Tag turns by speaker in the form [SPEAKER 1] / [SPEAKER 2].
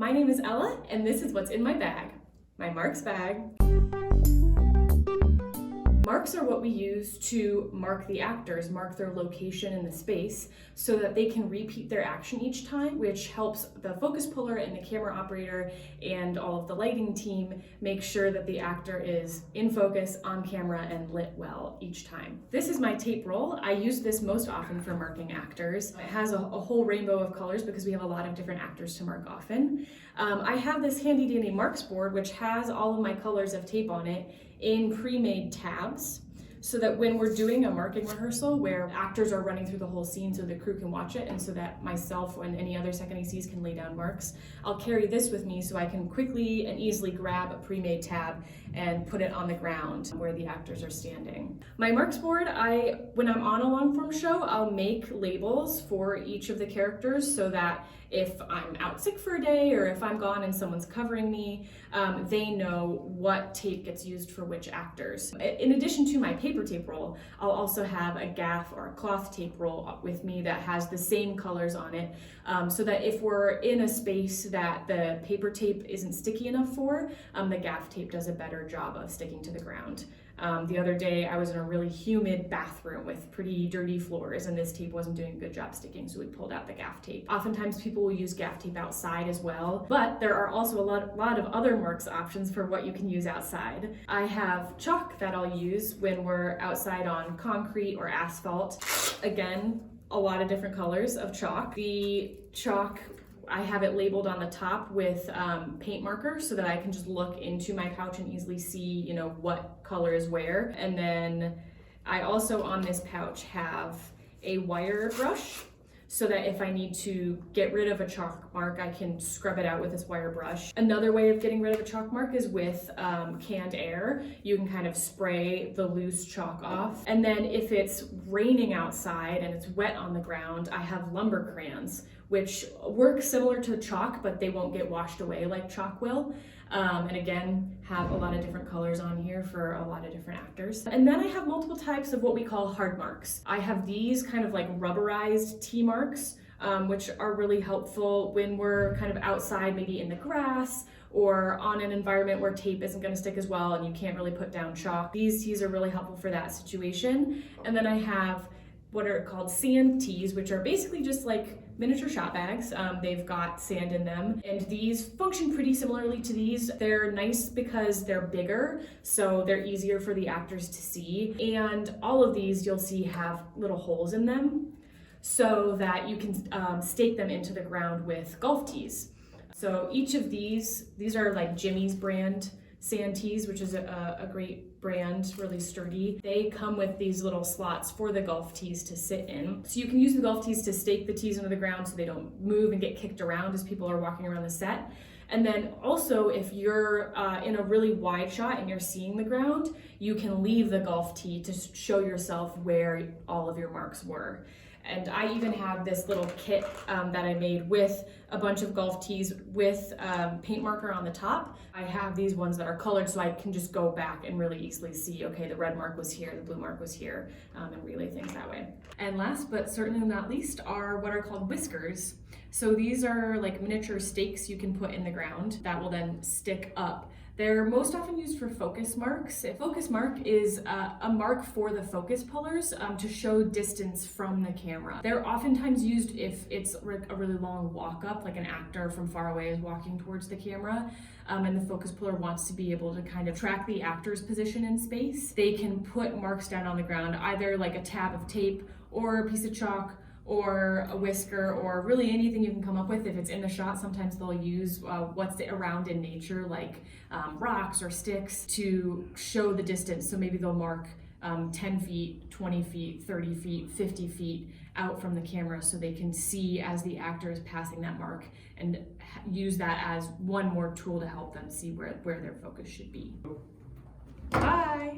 [SPEAKER 1] My name is Ella, and this is what's in my bag, my marks bag. Marks are what we use to mark the actors, mark their location in the space, so that they can repeat their action each time, which helps the focus puller and the camera operator and all of the lighting team make sure that the actor is in focus, on camera, and lit well each time. This is my tape roll. I use this most often for marking actors. It has a whole rainbow of colors because we have a lot of different actors to mark often. I have this handy dandy marks board which has all of my colors of tape on it in pre-made tabs, so that when we're doing a marking rehearsal where actors are running through the whole scene so the crew can watch it, and so that myself and any other second ACs can lay down marks, I'll carry this with me so I can quickly and easily grab a pre-made tab and put it on the ground where the actors are standing. My marks board, when I'm on a long form show, I'll make labels for each of the characters so that if I'm out sick for a day or if I'm gone and someone's covering me, they know what tape gets used for which actors. In addition to my paper tape roll, I'll also have a gaff or a cloth tape roll with me that has the same colors on it, so that if we're in a space that the paper tape isn't sticky enough for, the gaff tape does a better job of sticking to the ground. The other day I was in a really humid bathroom with pretty dirty floors and this tape wasn't doing a good job sticking, so we pulled out the gaff tape. Oftentimes people will use gaff tape outside as well, but there are also a lot of other marks options for what you can use outside. I have chalk that I'll use when we're outside on concrete or asphalt. Again, a lot of different colors of chalk. The chalk, I have it labeled on the top with paint marker so that I can just look into my pouch and easily see, what color is where. And then I also on this pouch have a wire brush so that if I need to get rid of a chalk mark, I can scrub it out with this wire brush. Another way of getting rid of a chalk mark is with canned air. You can kind of spray the loose chalk off. And then if it's raining outside and it's wet on the ground, I have lumber crayons, which work similar to chalk, but they won't get washed away like chalk will. And again, have a lot of different colors on here for a lot of different actors. And then I have multiple types of what we call hard marks. I have these kind of like rubberized T marks, which are really helpful when we're kind of outside, maybe in the grass, or on an environment where tape isn't going to stick as well and you can't really put down chalk. These tees are really helpful for that situation. And then I have what are called sand tees, which are basically just like miniature shop bags. They've got sand in them, and these function pretty similarly to these. They're nice because they're bigger, so they're easier for the actors to see. And all of these you'll see have little holes in them so that you can stake them into the ground with golf tees. So each of these are like Jimmy's brand sand tees, which is a great brand, really sturdy. They come with these little slots for the golf tees to sit in. So you can use the golf tees to stake the tees into the ground so they don't move and get kicked around as people are walking around the set. And then also if you're in a really wide shot and you're seeing the ground, you can leave the golf tee to show yourself where all of your marks were. And I even have this little kit that I made with a bunch of golf tees with paint marker on the top. I have these ones that are colored so I can just go back and really easily see, okay, the red mark was here, the blue mark was here, and relay things that way. And last but certainly not least are what are called whiskers. So these are like miniature stakes you can put in the ground that will then stick up. They're most often used for focus marks. A focus mark is a mark for the focus pullers to show distance from the camera. They're oftentimes used if it's a really long walk up, like an actor from far away is walking towards the camera, and the focus puller wants to be able to kind of track the actor's position in space. They can put marks down on the ground, either like a tab of tape or a piece of chalk or a whisker, or really anything you can come up with. If it's in the shot, sometimes they'll use what's around in nature, like rocks or sticks, to show the distance. So maybe they'll mark 10 feet, 20 feet, 30 feet, 50 feet out from the camera so they can see as the actor is passing that mark, and use that as one more tool to help them see where their focus should be. Bye!